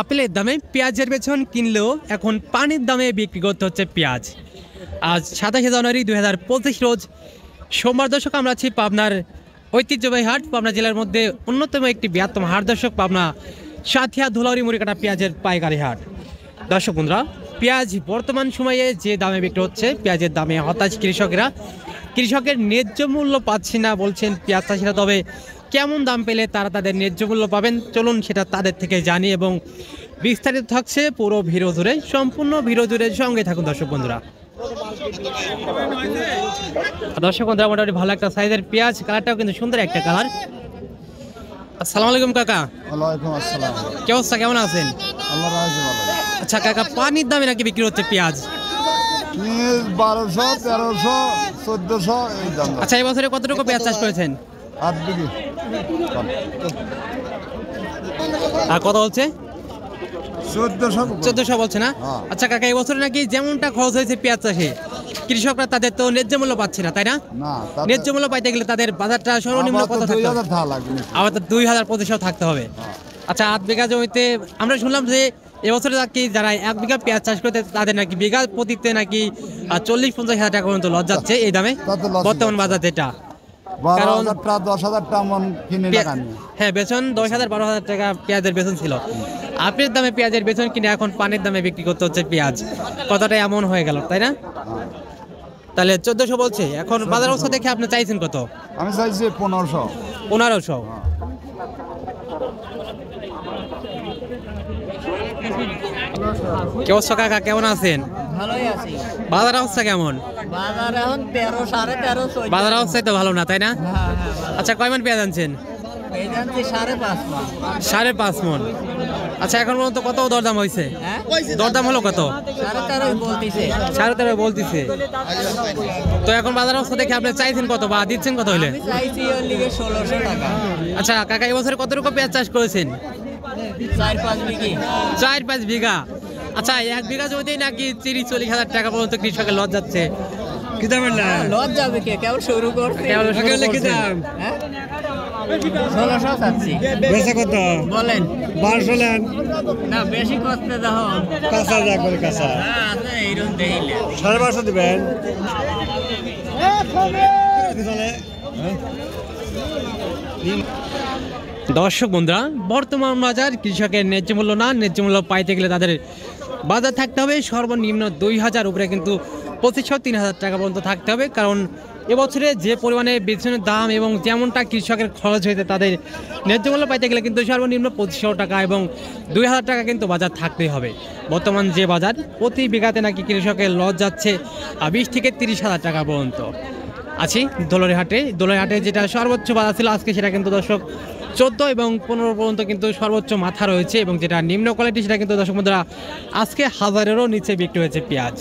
আপেলের দামে পেঁয়াজের বেচন কিনলেও এখন পানির দামে বিক্রি করতে হচ্ছে পেঁয়াজ। আজ 27 জানুয়ারি 2025 রোজ সোমবার। দর্শক, আমরা আছি পাবনার ঐতিহ্যবাহী হাট, পাবনা জেলার মধ্যে অন্যতম একটি বৃহত্তম হাট। দর্শক, পাবনা সাথিয়া ধুলাউড়ি মুড়িকাটা পেঁয়াজের পাইকারি হাট। দর্শক বন্ধুরা, পেঁয়াজ বর্তমান সময়ে যে দামে বিক্রি হচ্ছে, পেঁয়াজের দামে হতাশ কৃষকেরা। কৃষকের ন্যায্য মূল্য পাচ্ছি না বলছেন পেঁয়াজ চাষিরা। তবে কেমন দাম পেলে তারা তাদের ন্যায্য মূল্য পাবেন, চলুন সেটা তাদের থেকে জানি এবং বিস্তারিত থাকছে পুরো ভিডিও জুড়ে। সম্পূর্ণ ভিডিও জুড়ে সঙ্গে থাকুন দর্শক বন্ধুরা। দর্শক বন্ধুরা, মোটামুটি ভালো একটা সাইজের পেঁয়াজ, কালারটাও কিন্তু সুন্দর একটা কালার। আসসালামু আলাইকুম কাকা। ওয়ালাইকুম আসসালাম। কি অবস্থা, কেমন আছেন? আল্লাহ রাজি ভালো। আচ্ছা কাকা, পানির দামে নাকি বিক্রি হচ্ছে পেঁয়াজ? 1200, 1300, 1400 এই দাম। আচ্ছা, এই বছরে কতটুকু পেঁয়াজ চাষ করেছেন? 8 বিঘে। আর কত বলছে? 1400 বলছে না? আচ্ছা কাকা, এই বছরে নাকি যেমনটা খরচ হয়েছে পেঁয়াজ চাষে, কৃষকরা তাদের তো ন্যায্য মূল্য পাচ্ছে না, তাই না? ন্যায্য মূল্য পাইতে গেলে তাদের বাজারটা সর্বনিম্ন কত থাকতে হবে? আবার তো 2025 থাকতে হবে। আচ্ছা, 8 বিঘা জমিতে আমরা শুনলাম যে এবছরে নাকি যারা 1 বিঘা পেঁয়াজ চাষ করতে তাদের নাকি বিঘা প্রতিতে নাকি 40-50 হাজার টাকা পর্যন্ত লস যাচ্ছে এই দামে বর্তমান বাজার যেটা। কারণ 10,000 টাকা মন কিনে লাগানি। হ্যাঁ, বেতন 10,000-12,000 টাকা পেঁয়াজের বেতন ছিল। আপেলের দামে পেঁয়াজের বেতন কিনে এখন পানির দামে বিক্রি করতে হচ্ছে পেঁয়াজ। কথাটা এমন হয়ে গেল, তাই না? তাহলে 1400 বলছে। এখন বাজার অবস্থা দেখে আপনি চাইছেন কত? আমি চাইছি 1500। 1500। কি অবস্থা কাকা, কেমন আছেন? ভালোই আছি। বাজার অবস্থা কেমন? বাজার এখন 13, 13.5 বাজার অবস্থা তো ভালো না, তাই না? হ্যাঁ। আচ্ছা, কয় মন পেঁয়াজ আনছেন? এই জানছি 5.5 মণ। 5.5 মন। আচ্ছা, এখন পর্যন্ত কত দরদাম হয়েছে? হ্যাঁ, দরদাম হলো কত? 13.5 বলতিছে। 13.5 বলতিছে। তো এখন বাজার অবস্থা দেখে আপনি চাইছেন কত বা দিচ্ছেন কত হইলে? আমি চাইছি ওর লিগে 1600 টাকা। আচ্ছা কাকা, এই বছরে কতটুকু পেঁয়াজ চাষ করেছেন? 4-5 বিঘি। 4-5 বিঘা। আচ্ছা, 1 বিঘা জমিতেই নাকি 30-40 হাজার টাকা পর্যন্ত কৃষকের লস যাচ্ছে। কি দাম না? লস যাবে কে? কেবল শুরু করছে। কি দাম? হ্যাঁ, 1600 চাচ্ছি। বেচা কত বলেন? 1200 নেন না, বেশি করতে দাও। কাঁচা যা করে কাঁচা। হ্যাঁ, আছে এইরকম দেইলে 1250 দিবেন। দর্শক বন্ধুরা, বর্তমান বাজার কৃষকের ন্যায্য মূল্য না, ন্যায্য মূল্য পাইতে গেলে তাদের বাজার থাকতে হবে সর্বনিম্ন 2000 উপরে, কিন্তু 2500-3000 টাকা পর্যন্ত থাকতে হবে। কারণ এবছরে যে পরিমাণে বেতনের দাম এবং যেমনটা কৃষকের খরচ হয়েছে, তাদের ন্যায্য মূল্য পাইতে গেলে কিন্তু সর্বনিম্ন 2500 টাকা এবং 2000 টাকা কিন্তু বাজার থাকতেই হবে। বর্তমান যে বাজার, প্রতি বিঘাতে নাকি কৃষকের লস যাচ্ছে 20-30 হাজার টাকা পর্যন্ত। আছি দোলারি হাটে যেটা সর্বোচ্চ বাজার ছিল আজকে, সেটা কিন্তু দর্শক 14 এবং 15 পর্যন্ত কিন্তু সর্বোচ্চ মাথা রয়েছে, এবং যেটা নিম্ন কোয়ালিটি সেটা কিন্তু দর্শক বন্ধুরা আজকে 1000-এরও নিচে বিক্রি হয়েছে পেঁয়াজ।